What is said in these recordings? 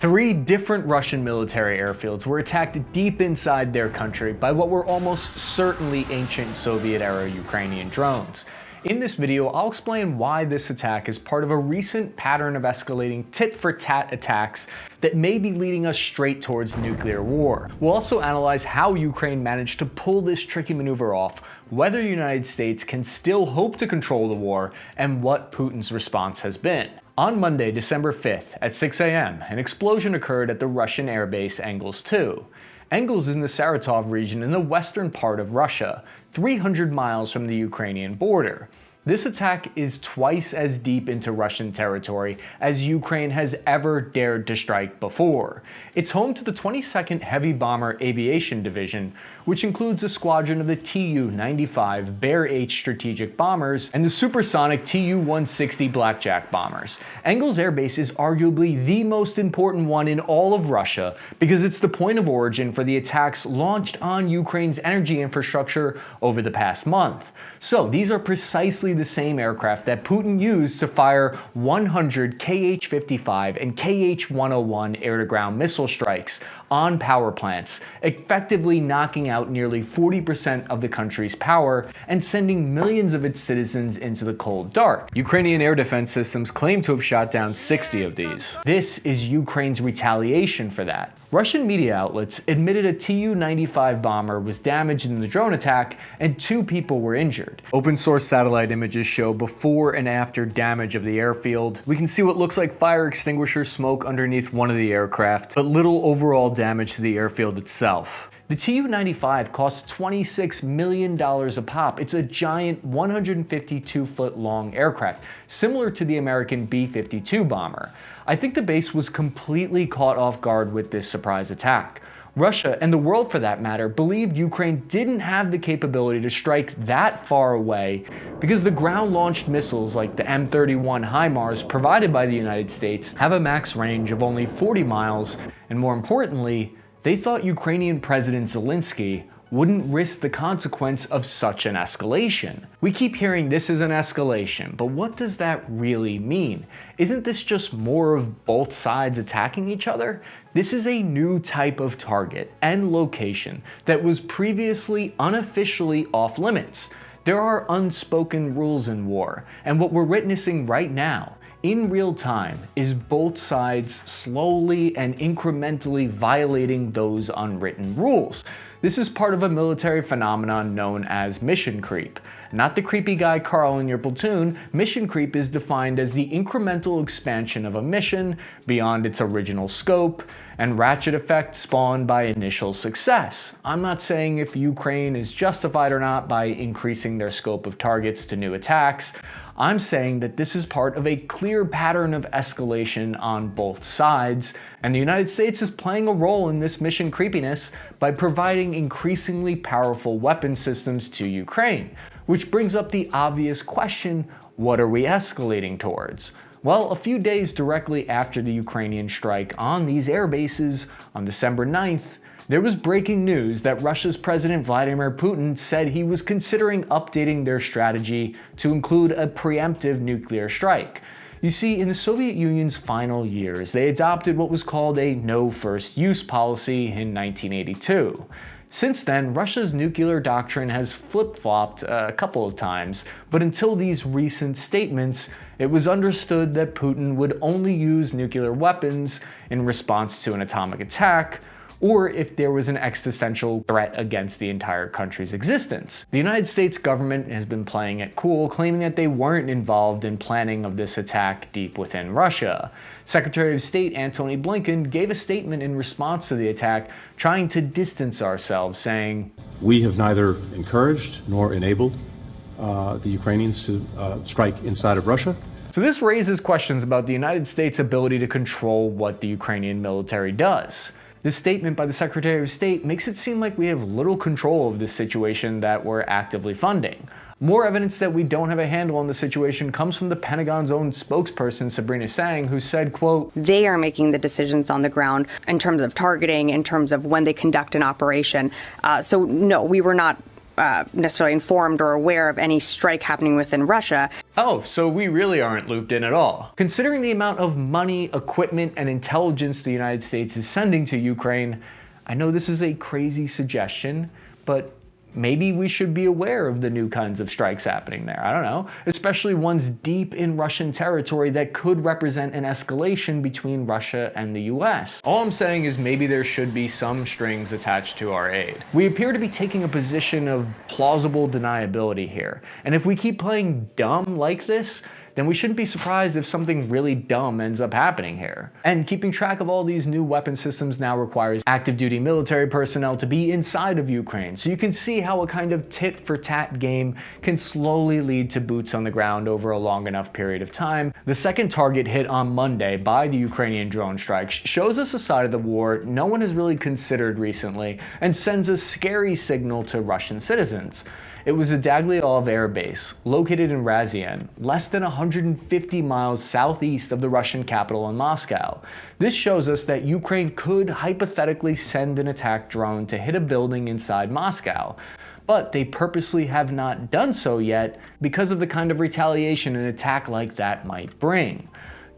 Three different Russian military airfields were attacked deep inside their country by what were almost certainly ancient Soviet-era Ukrainian drones. In this video, I'll explain why this attack is part of a recent pattern of escalating tit-for-tat attacks that may be leading us straight towards nuclear war. We'll also analyze how Ukraine managed to pull this tricky maneuver off, whether the United States can still hope to control the war, and what Putin's response has been. On Monday, December 5th at 6 a.m., an explosion occurred at the Russian airbase Engels 2. Engels is in the Saratov region in the western part of Russia, 300 miles from the Ukrainian border. This attack is twice as deep into Russian territory as Ukraine has ever dared to strike before. It's home to the 22nd Heavy Bomber Aviation Division, which includes a squadron of the Tu-95 Bear H strategic bombers and the supersonic Tu-160 Blackjack bombers. Engels Air Base is arguably the most important one in all of Russia because it's the point of origin for the attacks launched on Ukraine's energy infrastructure over the past month. So these are precisely the same aircraft that Putin used to fire 100 Kh-55 and Kh-101 air-to-ground missile strikes on power plants, effectively knocking out nearly 40% of the country's power and sending millions of its citizens into the cold dark. Ukrainian air defense systems claim to have shot down 60 of these. This is Ukraine's retaliation for that. Russian media outlets admitted a Tu-95 bomber was damaged in the drone attack and 2 people were injured. Open source satellite images show before and after damage of the airfield. We can see what looks like fire extinguisher smoke underneath one of the aircraft, but little overall damage to the airfield itself. The Tu-95 costs $26 million a pop. It's a giant 152-foot long aircraft, similar to the American B-52 bomber. I think the base was completely caught off guard with this surprise attack. Russia, and the world for that matter, believed Ukraine didn't have the capability to strike that far away because the ground-launched missiles like the M31 HIMARS provided by the United States have a max range of only 40 miles, and more importantly, they thought Ukrainian President Zelensky wouldn't risk the consequence of such an escalation. We keep hearing this is an escalation, but what does that really mean? Isn't this just more of both sides attacking each other? This is a new type of target and location that was previously unofficially off limits. There are unspoken rules in war, and what we're witnessing right now in real time is both sides slowly and incrementally violating those unwritten rules. This is part of a military phenomenon known as mission creep. Not the creepy guy Carl in your platoon. Mission creep is defined as the incremental expansion of a mission beyond its original scope and ratchet effect spawned by initial success. I'm not saying if Ukraine is justified or not by increasing their scope of targets to new attacks. I'm saying that this is part of a clear pattern of escalation on both sides, and the United States is playing a role in this mission creepiness by providing increasingly powerful weapon systems to Ukraine. Which brings up the obvious question, what are we escalating towards? Well, a few days directly after the Ukrainian strike on these air bases on December 9th, there was breaking news that Russia's President Vladimir Putin said he was considering updating their strategy to include a preemptive nuclear strike. You see, in the Soviet Union's final years, they adopted what was called a no first use policy in 1982. Since then, Russia's nuclear doctrine has flip-flopped a couple of times, but until these recent statements, it was understood that Putin would only use nuclear weapons in response to an atomic attack, or if there was an existential threat against the entire country's existence. The United States government has been playing it cool, claiming that they weren't involved in planning of this attack deep within Russia. Secretary of State Antony Blinken gave a statement in response to the attack, trying to distance ourselves, saying, "We have neither encouraged nor enabled the Ukrainians to strike inside of Russia." So this raises questions about the United States' ability to control what the Ukrainian military does. This statement by the Secretary of State makes it seem like we have little control of this situation that we're actively funding. More evidence that we don't have a handle on the situation comes from the Pentagon's own spokesperson, Sabrina Sang, who said, quote, "They are making the decisions on the ground in terms of targeting, in terms of when they conduct an operation. So no, we were not necessarily informed or aware of any strike happening within Russia. Oh, so we really aren't looped in at all. Considering the amount of money, equipment, and intelligence the United States is sending to Ukraine, I know this is a crazy suggestion, but maybe we should be aware of the new kinds of strikes happening there. I don't know, especially ones deep in Russian territory that could represent an escalation between Russia and the US. All I'm saying is maybe there should be some strings attached to our aid. We appear to be taking a position of plausible deniability here, and if we keep playing dumb like this, then we shouldn't be surprised if something really dumb ends up happening here. And keeping track of all these new weapon systems now requires active duty military personnel to be inside of Ukraine, so you can see how a kind of tit-for-tat game can slowly lead to boots on the ground over a long enough period of time. The second target hit on Monday by the Ukrainian drone strikes shows us a side of the war no one has really considered recently and sends a scary signal to Russian citizens. It was the Dagliolov Air Base, located in Ratcheting, less than 150 miles southeast of the Russian capital in Moscow. This shows us that Ukraine could hypothetically send an attack drone to hit a building inside Moscow, but they purposely have not done so yet because of the kind of retaliation an attack like that might bring.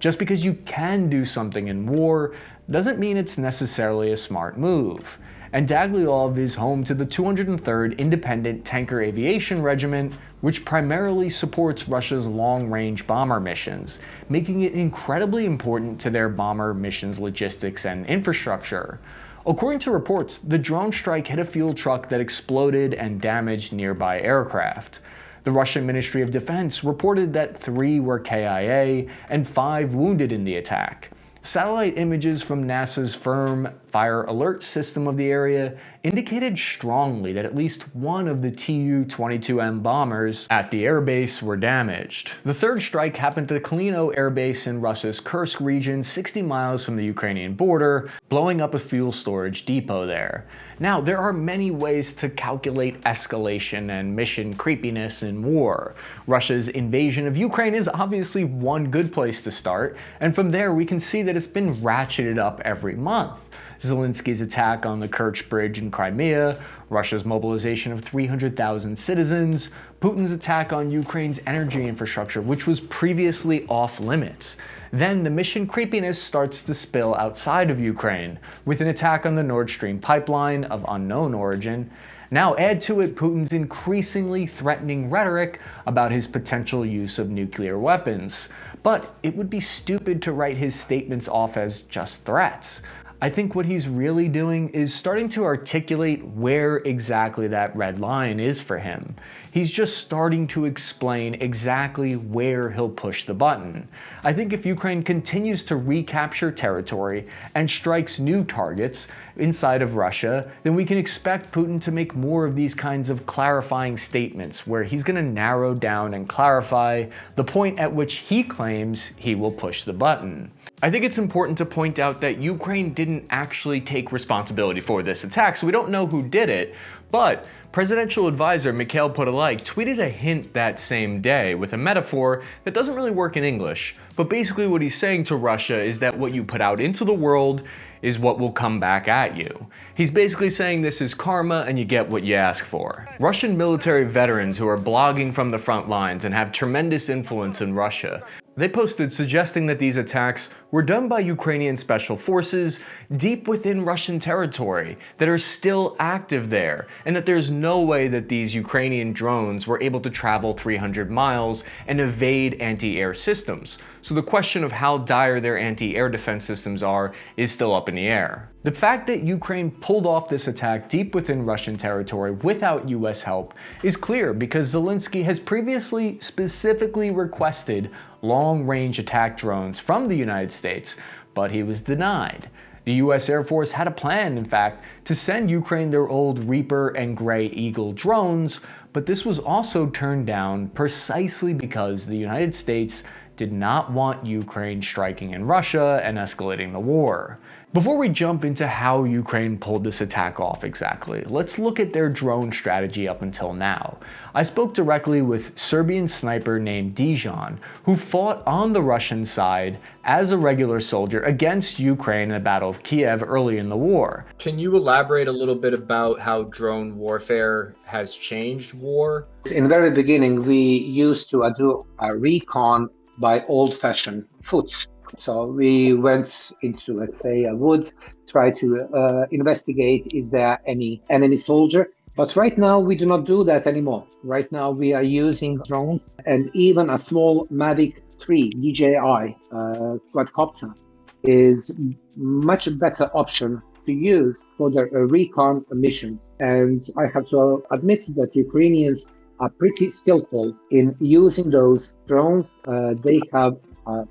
Just because you can do something in war doesn't mean it's necessarily a smart move. And Dagliolov is home to the 203rd Independent Tanker Aviation Regiment, which primarily supports Russia's long-range bomber missions, making it incredibly important to their bomber missions logistics and infrastructure. According to reports, the drone strike hit a fuel truck that exploded and damaged nearby aircraft. The Russian Ministry of Defense reported that 3 were KIA and 5 wounded in the attack. Satellite images from NASA's firm fire alert system of the area indicated strongly that at least one of the Tu-22M bombers at the airbase were damaged. The third strike happened at the Kalino Air Base in Russia's Kursk region, 60 miles from the Ukrainian border, blowing up a fuel storage depot there. Now, there are many ways to calculate escalation and mission creepiness in war. Russia's invasion of Ukraine is obviously one good place to start, and from there we can see that it's been ratcheted up every month. Zelensky's attack on the Kerch Bridge in Crimea, Russia's mobilization of 300,000 citizens, Putin's attack on Ukraine's energy infrastructure, which was previously off limits. Then the mission creepiness starts to spill outside of Ukraine, with an attack on the Nord Stream pipeline of unknown origin. Now add to it Putin's increasingly threatening rhetoric about his potential use of nuclear weapons. But it would be stupid to write his statements off as just threats. I think what he's really doing is starting to articulate where exactly that red line is for him. He's just starting to explain exactly where he'll push the button. I think if Ukraine continues to recapture territory and strikes new targets inside of Russia, then we can expect Putin to make more of these kinds of clarifying statements where he's going to narrow down and clarify the point at which he claims he will push the button. I think it's important to point out that Ukraine didn't actually take responsibility for this attack, so we don't know who did it, but presidential advisor Mikhail Podolyak tweeted a hint that same day with a metaphor that doesn't really work in English, but basically what he's saying to Russia is that what you put out into the world is what will come back at you. He's basically saying this is karma and you get what you ask for. Russian military veterans who are blogging from the front lines and have tremendous influence in Russia, they posted suggesting that these attacks were done by Ukrainian special forces deep within Russian territory that are still active there, and that there's no way that these Ukrainian drones were able to travel 300 miles and evade anti-air systems. So the question of how dire their anti-air defense systems are is still up in the air. The fact that Ukraine pulled off this attack deep within Russian territory without US help is clear because Zelensky has previously specifically requested long-range attack drones from the United States, but he was denied. The US Air Force had a plan, in fact, to send Ukraine their old Reaper and Gray Eagle drones, but this was also turned down precisely because the United States did not want Ukraine striking in Russia and escalating the war. Before we jump into how Ukraine pulled this attack off exactly, let's look at their drone strategy up until now. I spoke directly with Serbian sniper named Dijon, who fought on the Russian side as a regular soldier against Ukraine in the Battle of Kiev early in the war. Can you elaborate a little bit about how drone warfare has changed war? In the very beginning, we used to do a recon by old-fashioned foot. So we went into, let's say, a wood, try to investigate, is there any enemy soldier? But right now, we do not do that anymore. Right now, we are using drones and even a small Mavic 3 DJI quadcopter is much better option to use for the recon missions. And I have to admit that Ukrainians are pretty skillful in using those drones. They have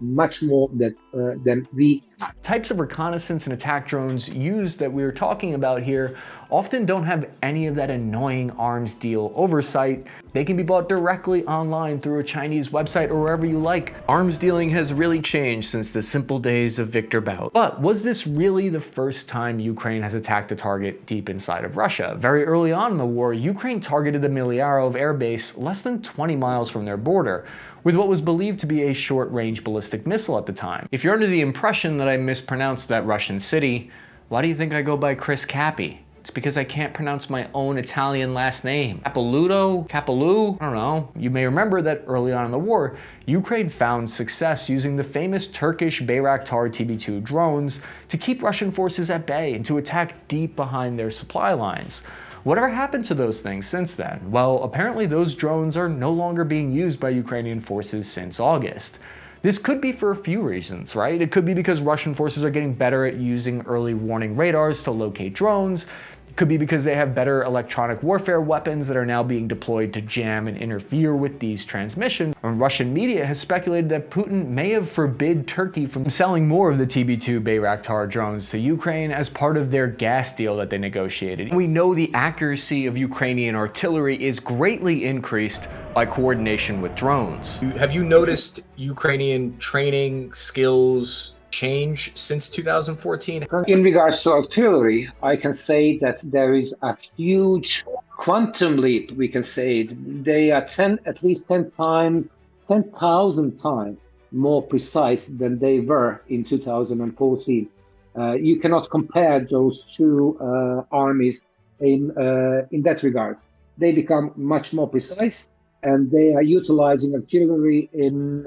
much more than we have. Types of reconnaissance and attack drones used that we were talking about here often don't have any of that annoying arms deal oversight. They can be bought directly online through a Chinese website or wherever you like. Arms dealing has really changed since the simple days of Victor Bout. But was this really the first time Ukraine has attacked a target deep inside of Russia? Very early on in the war, Ukraine targeted the Miliarov air base less than 20 miles from their border, with what was believed to be a short-range ballistic missile at the time. If you're under the impression that I mispronounced that Russian city, why do you think I go by Chris Cappy? It's because I can't pronounce my own Italian last name. Capelluto? Capellu? I don't know. You may remember that early on in the war, Ukraine found success using the famous Turkish Bayraktar TB2 drones to keep Russian forces at bay and to attack deep behind their supply lines. Whatever happened to those things since then? Well, apparently those drones are no longer being used by Ukrainian forces since August. This could be for a few reasons, right? It could be because Russian forces are getting better at using early warning radars to locate drones. It could be because they have better electronic warfare weapons that are now being deployed to jam and interfere with these transmissions. And Russian media has speculated that Putin may have forbid Turkey from selling more of the TB2 Bayraktar drones to Ukraine as part of their gas deal that they negotiated. We know the accuracy of Ukrainian artillery is greatly increased by coordination with drones. Have you noticed Ukrainian training skills change since 2014? In regards to artillery, I can say that there is a huge quantum leap, we can say. They are at least 10,000 times more precise than they were in 2014. You cannot compare those two armies in that regards. They become much more precise and they are utilizing artillery in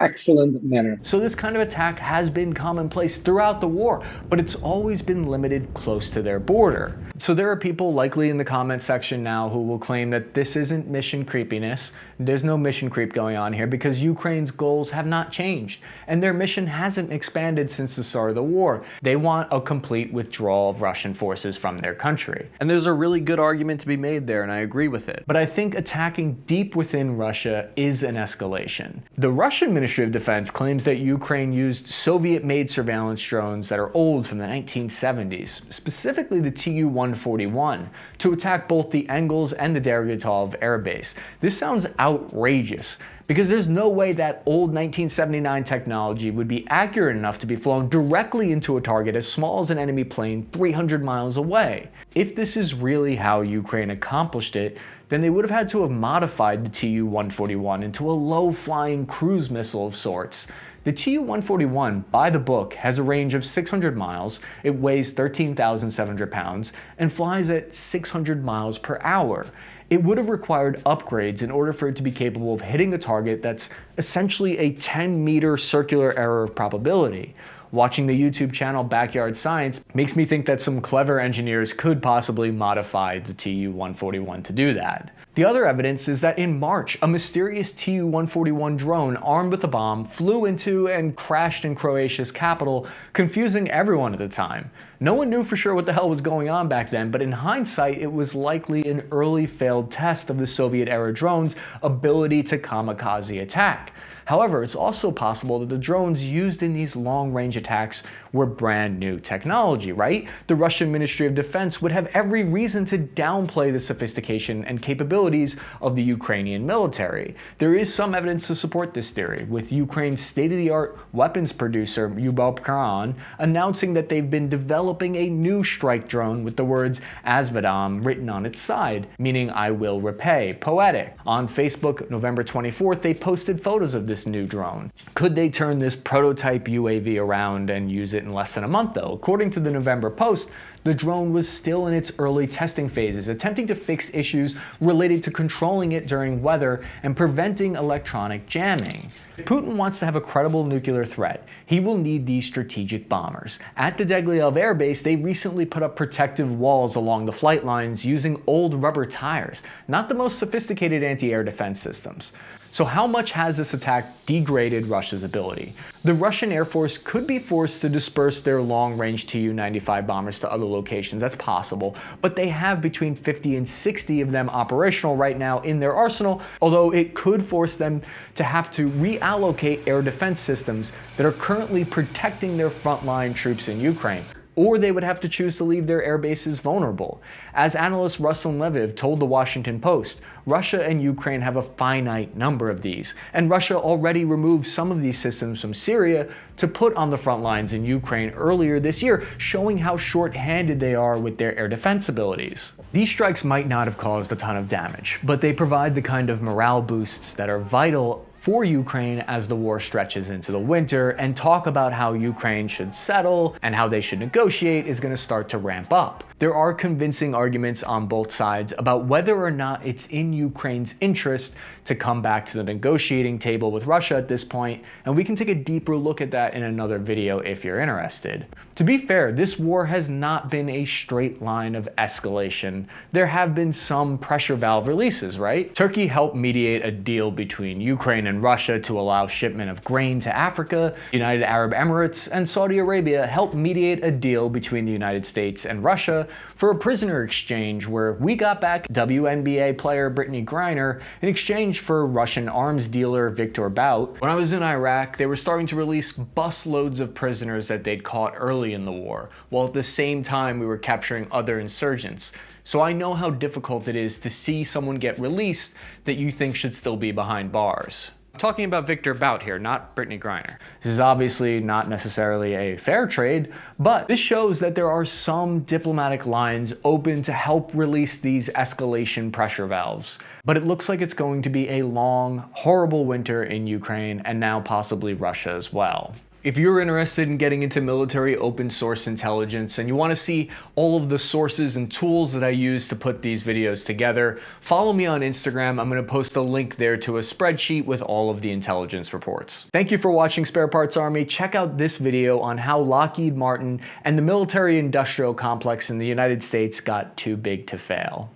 excellent manner. So this kind of attack has been commonplace throughout the war, but it's always been limited close to their border. So there are people likely in the comment section now who will claim that this isn't mission creepiness. There's no mission creep going on here because Ukraine's goals have not changed and their mission hasn't expanded since the start of the war. They want a complete withdrawal of Russian forces from their country. And there's a really good argument to be made there, and I agree with it. But I think attacking deep within Russia is an escalation. The Russian Ministry of Defense claims that Ukraine used Soviet-made surveillance drones that are old from the 1970s, specifically the Tu-141, to attack both the Engels and the Dergatov air base. This sounds outrageous, because there's no way that old 1979 technology would be accurate enough to be flown directly into a target as small as an enemy plane 300 miles away. If this is really how Ukraine accomplished it, then they would have had to have modified the Tu-141 into a low-flying cruise missile of sorts. The Tu-141, by the book, has a range of 600 miles, it weighs 13,700 pounds, and flies at 600 miles per hour. It would have required upgrades in order for it to be capable of hitting a target that's essentially a 10-meter circular error of probability. Watching the YouTube channel Backyard Science makes me think that some clever engineers could possibly modify the Tu-141 to do that. The other evidence is that in March, a mysterious Tu-141 drone armed with a bomb flew into and crashed in Croatia's capital, confusing everyone at the time. No one knew for sure what the hell was going on back then, but in hindsight, it was likely an early failed test of the Soviet-era drone's ability to kamikaze attack. However, it's also possible that the drones used in these long-range attacks were brand new technology, right? The Russian Ministry of Defense would have every reason to downplay the sophistication and capabilities of the Ukrainian military. There is some evidence to support this theory, with Ukraine's state-of-the-art weapons producer Ukran announcing that they've been developing a new strike drone with the words Azvedam written on its side, meaning I will repay. Poetic. On Facebook, November 24th, they posted photos of this new drone. Could they turn this prototype UAV around and use it in less than a month though? According to the November Post, the drone was still in its early testing phases, attempting to fix issues related to controlling it during weather and preventing electronic jamming. If Putin wants to have a credible nuclear threat, he will need these strategic bombers. At the Deglyev Air Base, they recently put up protective walls along the flight lines using old rubber tires, not the most sophisticated anti-air defense systems. So how much has this attack degraded Russia's ability? The Russian Air Force could be forced to disperse their long-range Tu-95 bombers to other locations, that's possible, but they have between 50 and 60 of them operational right now in their arsenal, although it could force them to have to reallocate air defense systems that are currently protecting their frontline troops in Ukraine. Or they would have to choose to leave their air bases vulnerable. As analyst Russell Leviv told the Washington Post, Russia and Ukraine have a finite number of these, and Russia already removed some of these systems from Syria to put on the front lines in Ukraine earlier this year, showing how short-handed they are with their air defense abilities. These strikes might not have caused a ton of damage, but they provide the kind of morale boosts that are vital for Ukraine as the war stretches into the winter, and talk about how Ukraine should settle and how they should negotiate is going to start to ramp up. There are convincing arguments on both sides about whether or not it's in Ukraine's interest to come back to the negotiating table with Russia at this point, and we can take a deeper look at that in another video if you're interested. To be fair, this war has not been a straight line of escalation. There have been some pressure valve releases, right? Turkey helped mediate a deal between Ukraine and Russia to allow shipment of grain to Africa. United Arab Emirates and Saudi Arabia helped mediate a deal between the United States and Russia for a prisoner exchange where we got back WNBA player Brittany Griner in exchange for Russian arms dealer Viktor Bout. When I was in Iraq, they were starting to release busloads of prisoners that they'd caught early in the war, while at the same time we were capturing other insurgents. So I know how difficult it is to see someone get released that you think should still be behind bars. Talking about Viktor Bout here, not Brittany Griner. This is obviously not necessarily a fair trade, but this shows that there are some diplomatic lines open to help release these escalation pressure valves. But it looks like it's going to be a long, horrible winter in Ukraine and now possibly Russia as well. If you're interested in getting into military open source intelligence and you want to see all of the sources and tools that I use to put these videos together, follow me on Instagram. I'm going to post a link there to a spreadsheet with all of the intelligence reports. Thank you for watching Spare Parts Army. Check out this video on how Lockheed Martin and the military industrial complex in the United States got too big to fail.